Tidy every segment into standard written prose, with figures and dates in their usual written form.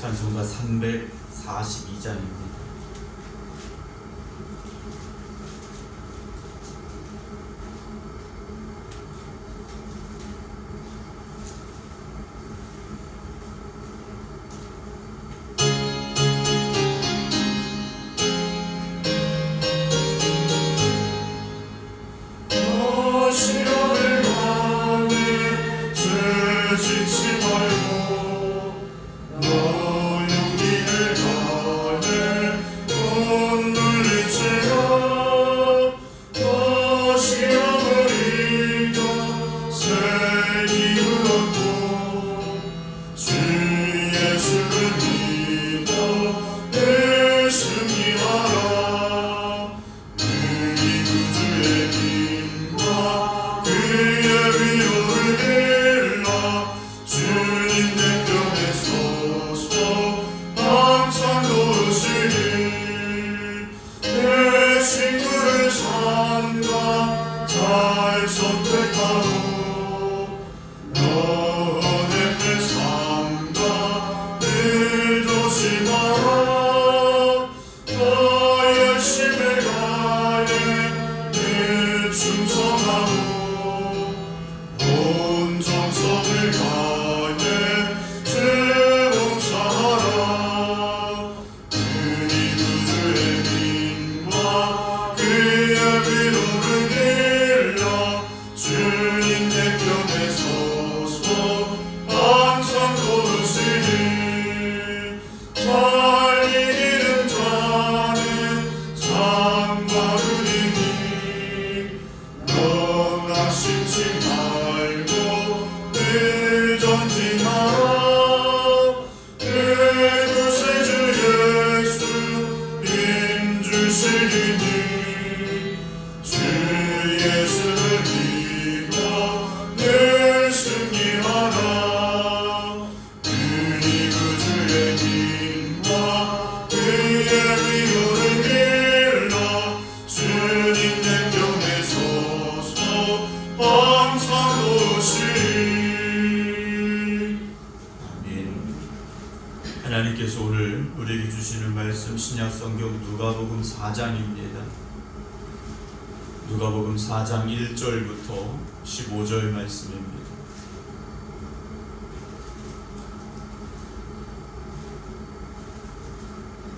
찬송가 342장입니다. 하나님께서 오늘 우리에게 주시는 말씀 신약성경 누가복음 4장입니다. 누가복음 4장 1절부터 15절 말씀입니다.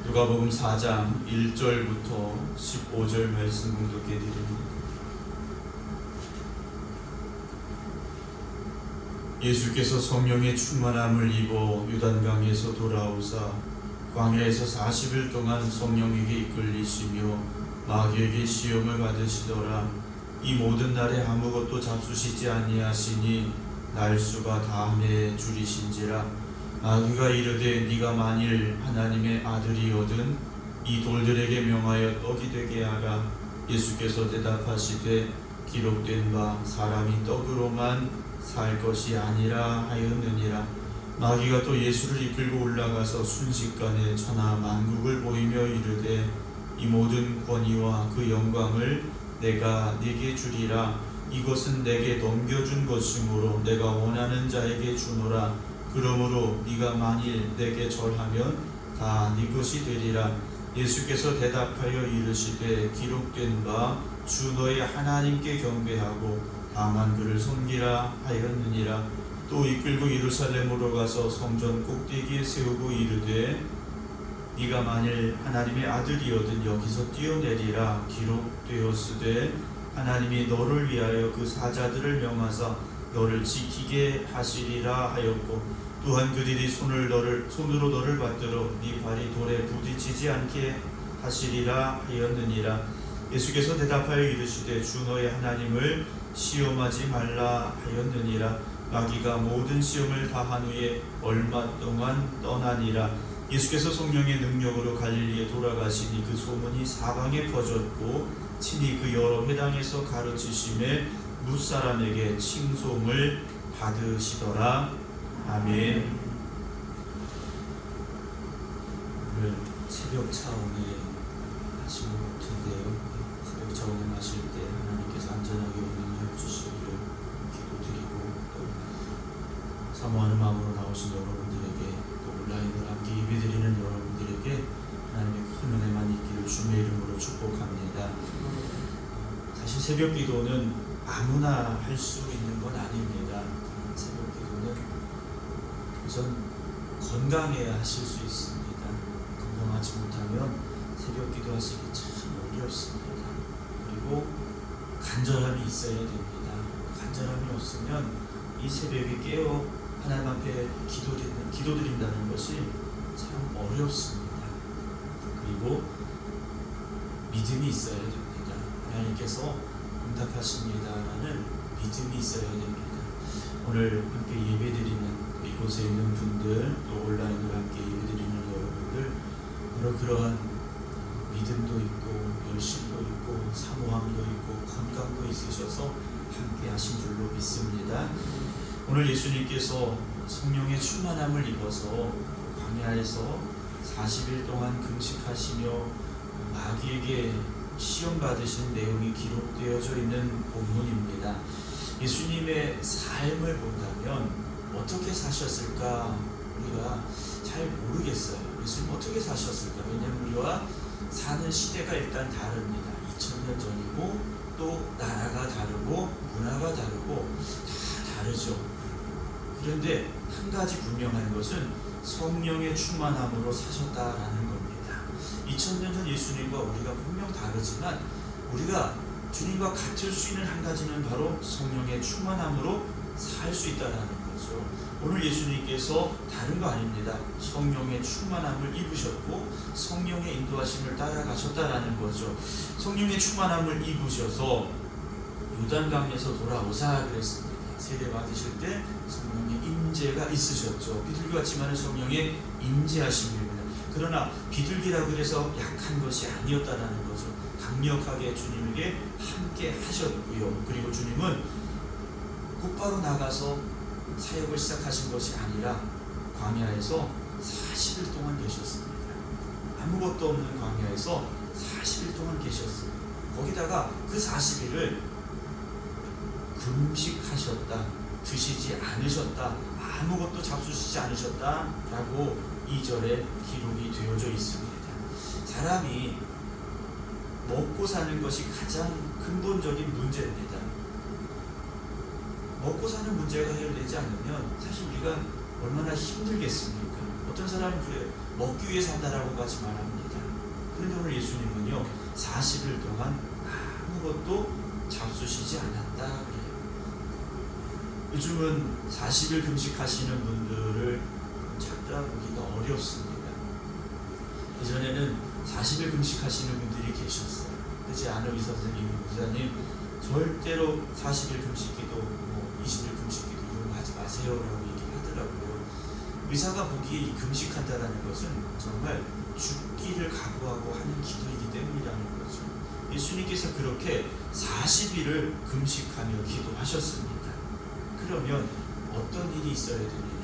누가복음 4장 1절부터 15절 말씀 공독해 드립니다. 예수께서 성령의 충만함을 입어 요단강에서 돌아오사 광야에서 40일 동안 성령에게 이끌리시며 마귀에게 시험을 받으시더라. 이 모든 날에 아무것도 잡수시지 아니하시니 날수가 다함에 줄이신지라. 마귀가 이르되 네가 만일 하나님의 아들이거든 이 돌들에게 명하여 떡이 되게 하라. 예수께서 대답하시되 기록된 바 사람이 떡으로만 살 것이 아니라 하였느니라. 마귀가 또 예수를 이끌고 올라가서 순식간에 천하 만국을 보이며 이르되 이 모든 권위와 그 영광을 내가 네게 주리라. 이것은 내게 넘겨준 것이므로 내가 원하는 자에게 주노라. 그러므로 네가 만일 내게 절하면 다 네 것이 되리라. 예수께서 대답하여 이르시되 기록된 바 주 너의 하나님께 경배하고 다만 그를 섬기라 하였느니라. 또 이끌고 예루살렘으로 가서 성전 꼭대기에 세우고 이르되 네가 만일 하나님의 아들이거든 여기서 뛰어내리라. 기록되었으되 하나님이 너를 위하여 그 사자들을 명하사 너를 지키게 하시리라 하였고 또한 그들이 손으로 너를 받들어 네 발이 돌에 부딪히지 않게 하시리라 하였느니라. 예수께서 대답하여 이르시되 주 너의 하나님을 시험하지 말라 하였느니라. 마귀가 모든 시험을 다한 후에 얼마 동안 떠나니라. 예수께서 성령의 능력으로 갈릴리에 돌아가시니 그 소문이 사방에 퍼졌고 친히 그 여러 회당에서 가르치심에 뭇사람에게 칭송을 받으시더라. 아멘. 오늘 새벽 차원에 하신 것 같은데요. 새벽 차원에 하실 때 하나님께서 안전하게 운행하여 주시기를 기도드리고 또 사모하는 마음으로 나오신 여러분들에게 또 온라인을 함께 새벽 기도는 아무나 할 수 있는 건 아닙니다. 새벽 기도는 우선 건강해야 하실 수 있습니다. 건강하지 못하면 새벽 기도하시기 참 어렵습니다. 그리고 간절함이 있어야 됩니다. 간절함이 없으면 이 새벽에 깨어 하나님 앞에 기도드린다는 것이 참 어렵습니다. 그리고 믿음이 있어야 됩니다. 하나님께서 응답하십니다라는 믿음이 있어야 됩니다. 오늘 함께 예배드리는 이곳에 있는 분들, 또 온라인으로 함께 예배드리는 여러분들, 바로 그러한 믿음도 있고 열심도 있고 사모함도 있고 건강도 있으셔서 함께 하신 줄로 믿습니다. 오늘 예수님께서 성령의 충만함을 입어서 광야에서 40일 동안 금식하시며 마귀에게 시험 받으신 내용이 기록되어져 있는 본문입니다. 예수님의 삶을 본다면 어떻게 사셨을까 우리가 잘 모르겠어요. 예수님 어떻게 사셨을까? 왜냐하면 우리와 사는 시대가 일단 다릅니다. 2000년 전이고 또 나라가 다르고 문화가 다르고 다 다르죠. 그런데 한 가지 분명한 것은 성령의 충만함으로 사셨다라는 겁니다. 2000년 전 예수님과 우리가 분명 다르지만 우리가 주님과 같을 수 있는 한 가지는 바로 성령의 충만함으로 살 수 있다는 거죠. 오늘 예수님께서 다른 거 아닙니다. 성령의 충만함을 입으셨고 성령의 인도하심을 따라가셨다라는 거죠. 성령의 충만함을 입으셔서 요단강에서 돌아오사 그랬습니다. 세례 받으실 때 성령의 임재가 있으셨죠. 비둘기같지만은 성령의 임재하심입니다. 그러나 비둘기라고 해서 약한 것이 아니었다라는 거죠. 강력하게 주님에게 함께 하셨고요. 그리고 주님은 곧바로 나가서 사역을 시작하신 것이 아니라 광야에서 40일 동안 계셨습니다. 아무것도 없는 광야에서 40일 동안 계셨습니다. 거기다가 그 40일을 금식하셨다, 드시지 않으셨다, 아무것도 잡수시지 않으셨다라고 2절에 기록이 되어져 있습니다. 사람이 먹고 사는 것이 가장 근본적인 문제입니다. 먹고 사는 문제가 해결되지 않으면 사실 우리가 얼마나 힘들겠습니까? 어떤 사람은 그래요. 먹기 위해 산다라고까지 말합니다. 그런데 오늘 예수님은요 40일 동안 아무것도 잡수시지 않았다 그래요. 요즘은 40일 금식하시는 분들을 찾아보기가 어렵습니다. 예전에는 40일 금식하시는 분들이 계셨어요. 제 아는 의사 선생님, 목사님 절대로 40일 금식기도 20일 금식기도 이런 거 하지 마세요라고 얘기하더라고요. 의사가 보기에 이 금식한다라는 것은 정말 죽기를 각오하고 하는 기도이기 때문이라는 거죠. 예수님께서 그렇게 40일을 금식하며 기도하셨습니다. 그러면 어떤 일이 있어야 되느냐?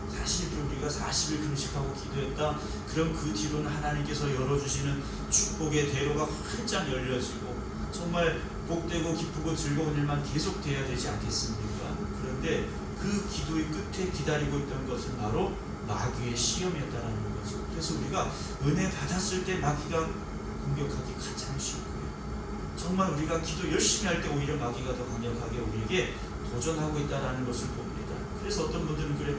사실 우리가 40일 금식하고 기도했다. 그럼 그 뒤로는 하나님께서 열어주시는 축복의 대로가 활짝 열려지고 정말 복되고 기쁘고 즐거운 일만 계속 돼야 되지 않겠습니까? 그런데 그 기도의 끝에 기다리고 있던 것은 바로 마귀의 시험이었다는 거죠. 그래서 우리가 은혜 받았을 때 마귀가 공격하기 가장 쉽고요. 정말 우리가 기도 열심히 할 때 오히려 마귀가 더 강력하게 우리에게 도전하고 있다는 것을 봅니다. 그래서 어떤 분들은 그래,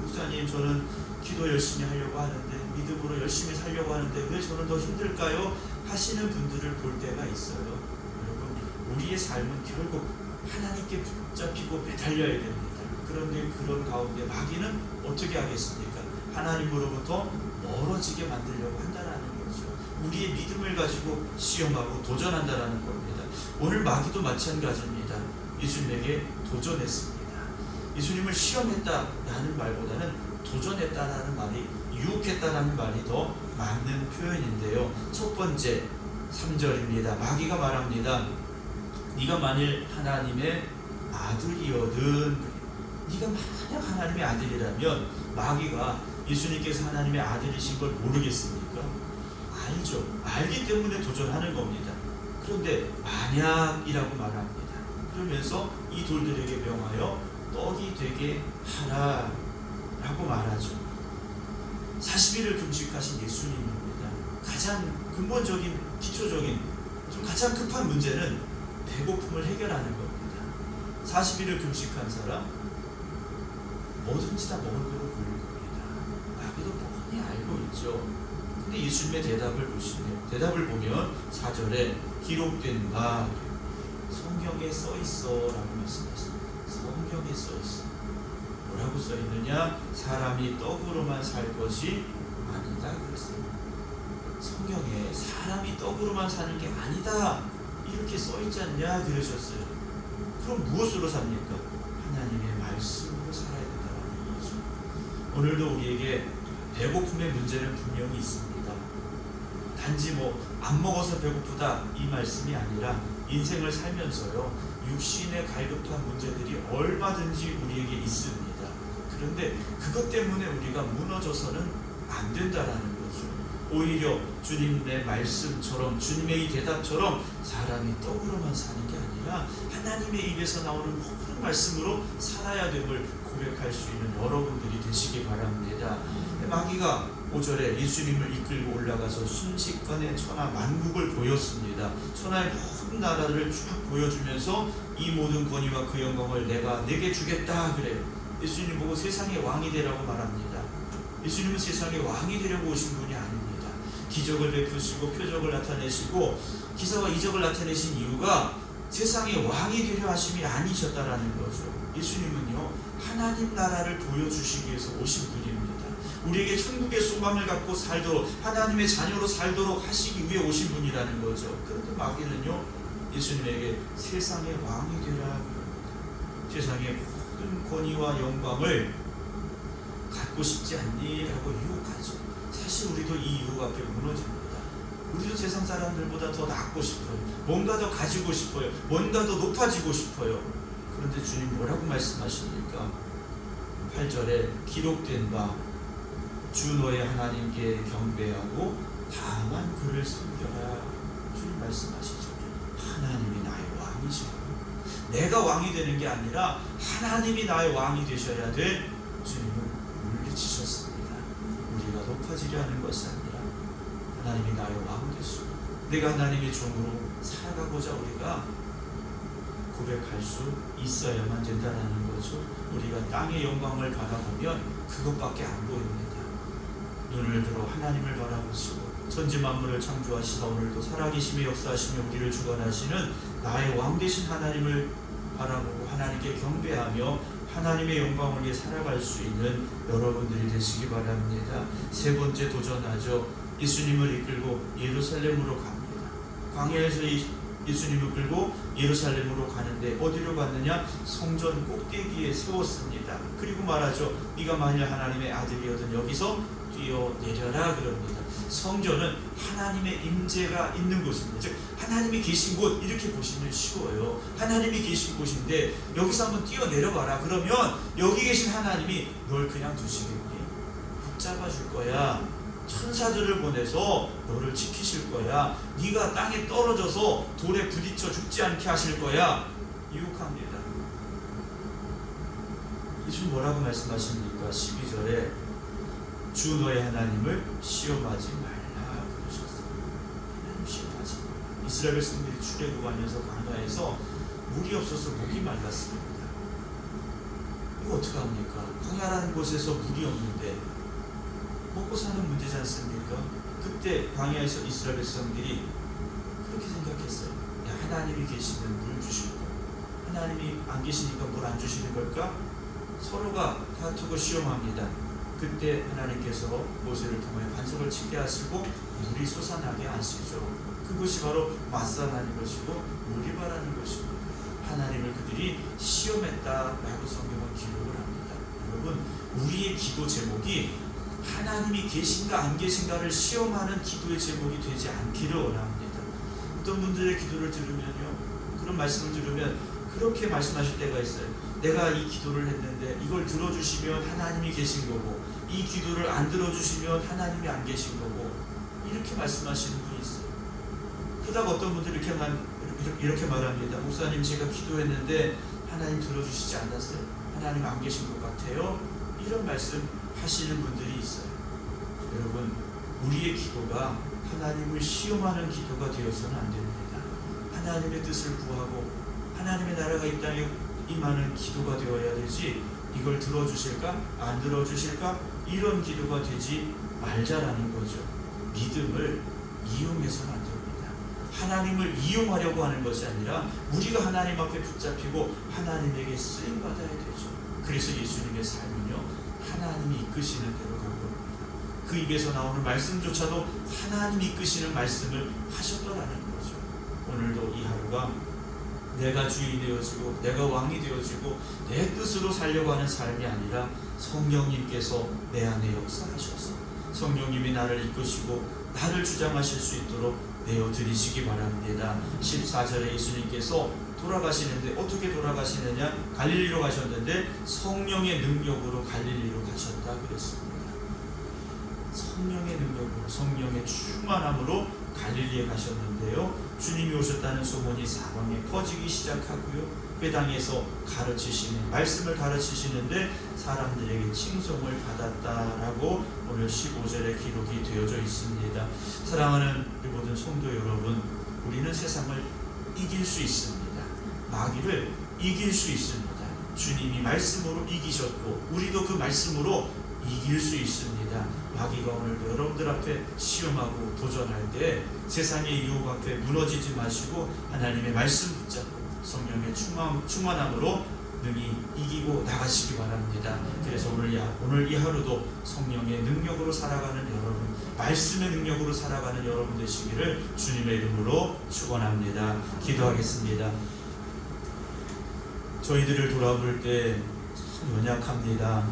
목사님 저는 기도 열심히 하려고 하는데 믿음으로 열심히 살려고 하는데 왜 저는 더 힘들까요? 하시는 분들을 볼 때가 있어요. 여러분, 우리의 삶은 결국 하나님께 붙잡히고 매달려야 됩니다. 그런데 그런 가운데 마귀는 어떻게 하겠습니까? 하나님으로부터 멀어지게 만들려고 한다는 거죠. 우리의 믿음을 가지고 시험하고 도전한다는 겁니다. 오늘 마귀도 마찬가지입니다. 예수님에게 도전했습니다. 예수님을 시험했다라는 말보다는 도전했다라는 말이, 유혹했다라는 말이 더 맞는 표현인데요. 첫 번째 3절입니다. 마귀가 말합니다. 네가 만일 하나님의 아들이거든, 네가 만약 하나님의 아들이라면, 마귀가 예수님께서 하나님의 아들이신 걸 모르겠습니까? 알죠. 알기 때문에 도전하는 겁니다. 그런데 만약이라고 말합니다. 그러면서 이 돌들에게 명하여 떡이 되게 하라 라고 말하죠. 40일을 금식하신 예수님입니다. 가장 근본적인, 기초적인, 좀 가장 급한 문제는 배고픔을 해결하는 겁니다. 40일을 금식한 사람 뭐든지 다 먹을 거로 보일 겁니다. 마귀도 뻔히 알고 있죠. 근데 예수님의 대답을 보시네요. 대답을 보면 4절에 기록된 바 성경에 써 있어 라고 말씀하셨어요. 성경에 써 있어. 뭐라고 써 있느냐? 사람이 떡으로만 살 것이 아니다 그랬어요. 성경에 사람이 떡으로만 사는 게 아니다 이렇게 써 있지 않냐 그러셨어요. 그럼 무엇으로 삽니까? 하나님의 말씀으로 살아야 된다는 거죠. 오늘도 우리에게 배고픔의 문제는 분명히 있습니다. 단지 안 먹어서 배고프다 이 말씀이 아니라 인생을 살면서요 육신에 갈급한 문제들이 얼마든지 우리에게 있습니다. 그런데 그것 때문에 우리가 무너져서는 안 된다라는 거죠. 오히려 주님의 말씀처럼 주님의 이 대답처럼 사람이 떡으로만 사는 게 아니라 하나님의 입에서 나오는 모든 말씀으로 살아야 됨을 고백할 수 있는 여러분들이 되시기 바랍니다. 마귀가 5절에 예수님을 이끌고 올라가서 순식간에 천하 만국을 보였습니다. 천하의 모든 나라를 쭉 보여주면서 이 모든 권위와 그 영광을 내가 내게 주겠다 그래요. 예수님 보고 세상의 왕이 되라고 말합니다. 예수님은 세상의 왕이 되려고 오신 분이 아닙니다. 기적을 베푸시고 표적을 나타내시고 기사와 이적을 나타내신 이유가 세상의 왕이 되려 하심이 아니셨다라는 거죠. 예수님은요 하나님 나라를 보여주시기 위해서 오신 분입니다. 우리에게 천국의 소망을 갖고 살도록 하나님의 자녀로 살도록 하시기 위해 오신 분이라는 거죠. 그런데 마귀는요 예수님에게 세상의 왕이 되라, 세상의 모든 권위와 영광을 갖고 싶지 않니? 라고 유혹하죠. 사실 우리도 이 유혹 앞에 무너집니다. 우리도 세상 사람들보다 더 낫고 싶어요. 뭔가 더 가지고 싶어요. 뭔가 더 높아지고 싶어요. 그런데 주님 뭐라고 말씀하십니까? 8절에 기록된 바 주 너의 하나님께 경배하고 다만 그를 섬겨라. 주님 말씀하시죠. 하나님이 나의 왕이시고 내가 왕이 되는 게 아니라 하나님이 나의 왕이 되셔야 돼. 주님은 물리치셨습니다. 우리가 높아지려 하는 것이 아니라 하나님이 나의 왕 되시고 내가 하나님의 종으로 살아가고자 우리가 고백할 수 있어야만 된다는 거죠. 우리가 땅의 영광을 바라보면 그것밖에 안 보입니다. 눈을 들어 하나님을 바라보시고 천지 만물을 창조하시사 오늘도 살아계심의 역사하시며 우리를 주관하시는 나의 왕 되신 하나님을 바라보고 하나님께 경배하며 하나님의 영광을 위해 살아갈 수 있는 여러분들이 되시기 바랍니다. 세 번째 도전하죠. 예수님을 이끌고 예루살렘으로 갑니다. 광야에서 예수님을 끌고 예루살렘으로 가는데 어디로 갔느냐? 성전 꼭대기에 세웠습니다. 그리고 말하죠. 네가 만일 하나님의 아들이어든 여기서 뛰어내려라 그럽니다. 성전은 하나님의 임재가 있는 곳입니다. 즉 하나님이 계신 곳 이렇게 보시면 쉬워요. 하나님이 계신 곳인데 여기서 한번 뛰어내려봐라. 그러면 여기 계신 하나님이 널 그냥 두시겠니? 붙잡아 줄 거야. 천사들을 보내서 너를 지키실 거야. 네가 땅에 떨어져서 돌에 부딪혀 죽지 않게 하실 거야. 유혹합니다. 예수님 뭐라고 말씀하십니까? 12절에 주 너의 하나님을 시험하지 말라 그러셨어요. 하나님 시험하지 말라. 이스라엘 백성들이 출애굽하면서 광야에서 물이 없어서 목이 말랐습니다. 이거 어떻게 합니까? 광야라는 곳에서 물이 없는데 먹고 사는 문제지 않습니까? 그때 광야에서 이스라엘 백성들이 그렇게 생각했어요. 야, 하나님이 계시면 물 주시고 하나님이 안 계시니까 물 안 주시는 걸까? 서로가 다투고 시험합니다. 그때 하나님께서 모세를 통해 반석을 치게 하시고 물이 솟아나게 하시죠. 그것이 바로 맞선하는 것이고 물이바라는 것입니다. 하나님을 그들이 시험했다라고 성경은 기록을 합니다. 여러분 우리의 기도 제목이 하나님이 계신가 안 계신가를 시험하는 기도의 제목이 되지 않기를 원합니다. 어떤 분들의 기도를 들으면요, 그런 말씀을 들으면 그렇게 말씀하실 때가 있어요. 내가 이 기도를 했는데 이걸 들어주시면 하나님이 계신 거고 이 기도를 안 들어주시면 하나님이 안 계신 거고 이렇게 말씀하시는 분이 있어요. 그러다가 어떤 분들이 이렇게 말합니다. 목사님 제가 기도했는데 하나님 들어주시지 않았어요. 하나님 안 계신 것 같아요. 이런 말씀 하시는 분들이 있어요. 여러분 우리의 기도가 하나님을 시험하는 기도가 되어서는 안 됩니다. 하나님의 뜻을 구하고 하나님의 나라가 이 땅에 임하는 기도가 되어야 되지, 이걸 들어주실까? 안 들어주실까? 이런 기도가 되지 말자라는 거죠. 믿음을 이용해서는 안 됩니다. 하나님을 이용하려고 하는 것이 아니라 우리가 하나님 앞에 붙잡히고 하나님에게 쓰임받아야 되죠. 그래서 예수님의 삶은요, 하나님이 이끄시는 대로 간 겁니다. 그 입에서 나오는 말씀조차도 하나님이 이끄시는 말씀을 하셨더라는 거죠. 오늘도 이 하루가 내가 주인이 되어지고 내가 왕이 되어지고 내 뜻으로 살려고 하는 삶이 아니라 성령님께서 내 안에 역사하셔서 성령님이 나를 이끄시고 나를 주장하실 수 있도록 내어드리시기 바랍니다. 14절에 예수님께서 돌아가시는데 어떻게 돌아가시느냐? 갈릴리로 가셨는데 성령의 능력으로 갈릴리로 가셨다 그랬습니다. 성령의 능력으로, 성령의 충만함으로 갈릴리에 가셨는데요, 주님이 오셨다는 소문이 사방에 퍼지기 시작하고요, 회당에서 가르치시는, 말씀을 가르치시는데 사람들에게 칭송을 받았다라고 오늘 15절에 기록이 되어져 있습니다. 사랑하는 우리 모든 성도 여러분, 우리는 세상을 이길 수 있습니다. 마귀를 이길 수 있습니다. 주님이 말씀으로 이기셨고 우리도 그 말씀으로 이길 수 있습니다. 마귀가 오늘도 여러분들 앞에 시험하고 도전할 때 세상의 유혹 앞에 무너지지 마시고 하나님의 말씀 붙잡고 성령의 충만함으로 능히 이기고 나가시기 바랍니다. 그래서 오늘 이 하루도 성령의 능력으로 살아가는 여러분, 말씀의 능력으로 살아가는 여러분 되시기를 주님의 이름으로 축원합니다. 기도하겠습니다. 저희들을 돌아볼 때 참 연약합니다.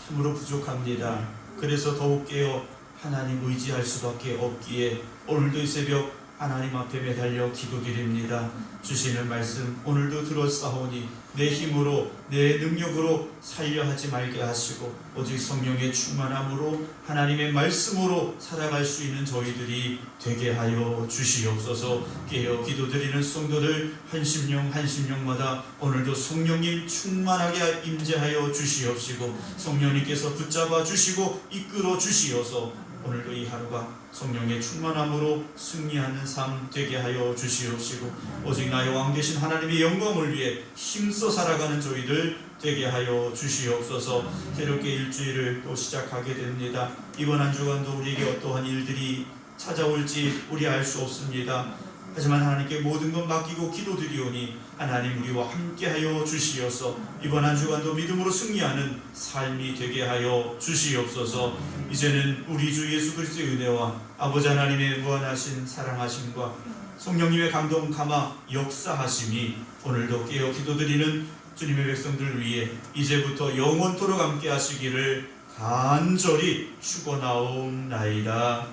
참으로 부족합니다. 그래서 더욱 깨어 하나님 의지할 수밖에 없기에 오늘도 이 새벽 하나님 앞에 매달려 기도드립니다. 주시는 말씀 오늘도 들었사오니 내 힘으로 내 능력으로 살려 하지 말게 하시고 오직 성령의 충만함으로 하나님의 말씀으로 살아갈 수 있는 저희들이 되게 하여 주시옵소서. 깨어 기도드리는 성도들 한 심령마다 오늘도 성령님 충만하게 임재하여 주시옵시고 성령님께서 붙잡아 주시고 이끌어 주시어서 오늘도 이 하루가 성령의 충만함으로 승리하는 삶 되게 하여 주시옵시고 오직 나의 왕 되신 하나님의 영광을 위해 힘써 살아가는 저희들 되게 하여 주시옵소서. 새롭게 일주일을 또 시작하게 됩니다. 이번 한 주간도 우리에게 어떠한 일들이 찾아올지 우리 알 수 없습니다. 하지만 하나님께 모든 것 맡기고 기도드리오니 하나님 우리와 함께하여 주시어서 이번 한 주간도 믿음으로 승리하는 삶이 되게 하여 주시옵소서. 이제는 우리 주 예수 그리스도의 은혜와 아버지 하나님의 무한하신 사랑하심과 성령님의 감동 감화 역사하심이 오늘도 깨어 기도드리는 주님의 백성들 위해 이제부터 영원토록 함께 하시기를 간절히 축원하옵나이다.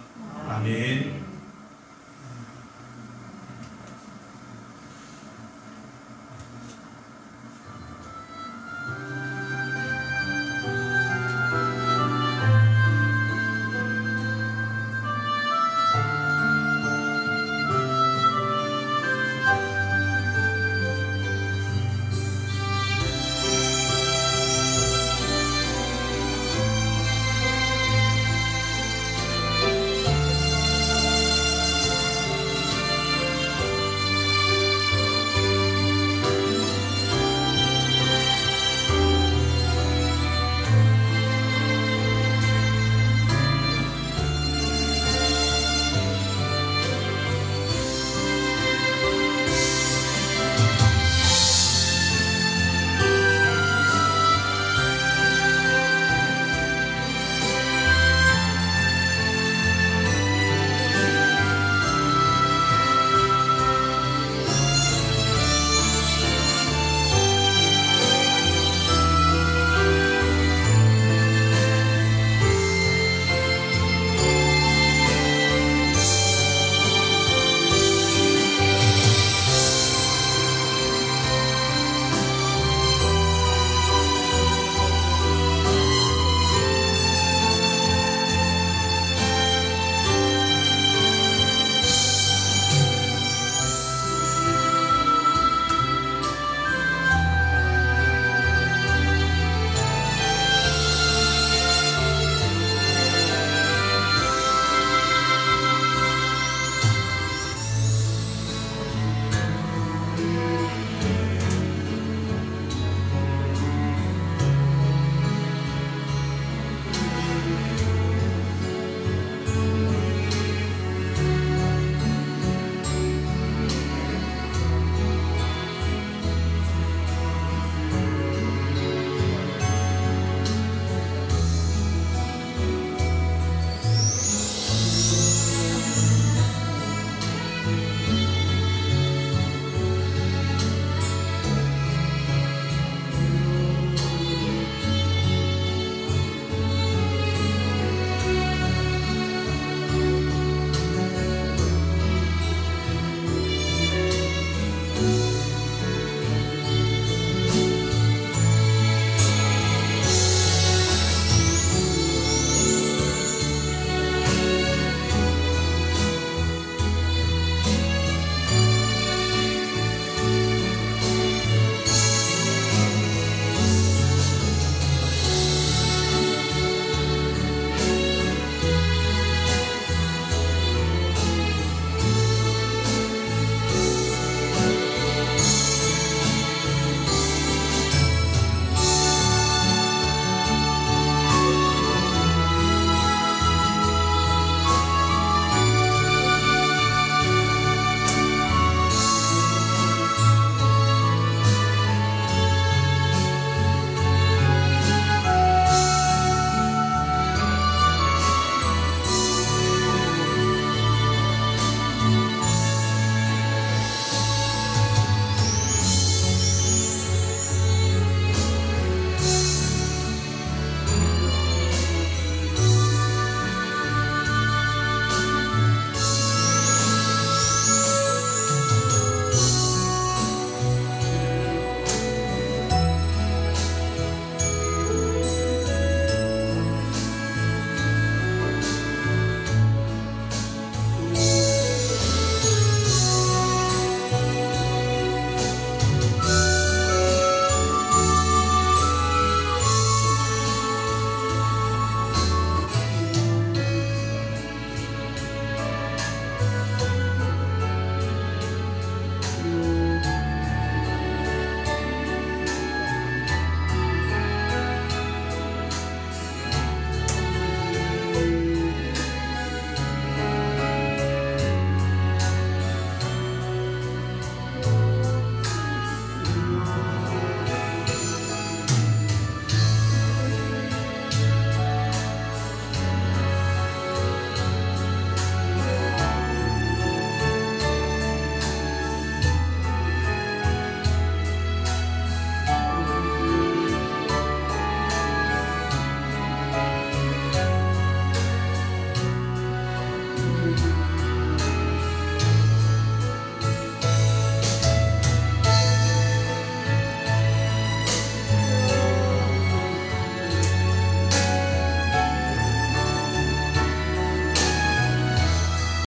아멘.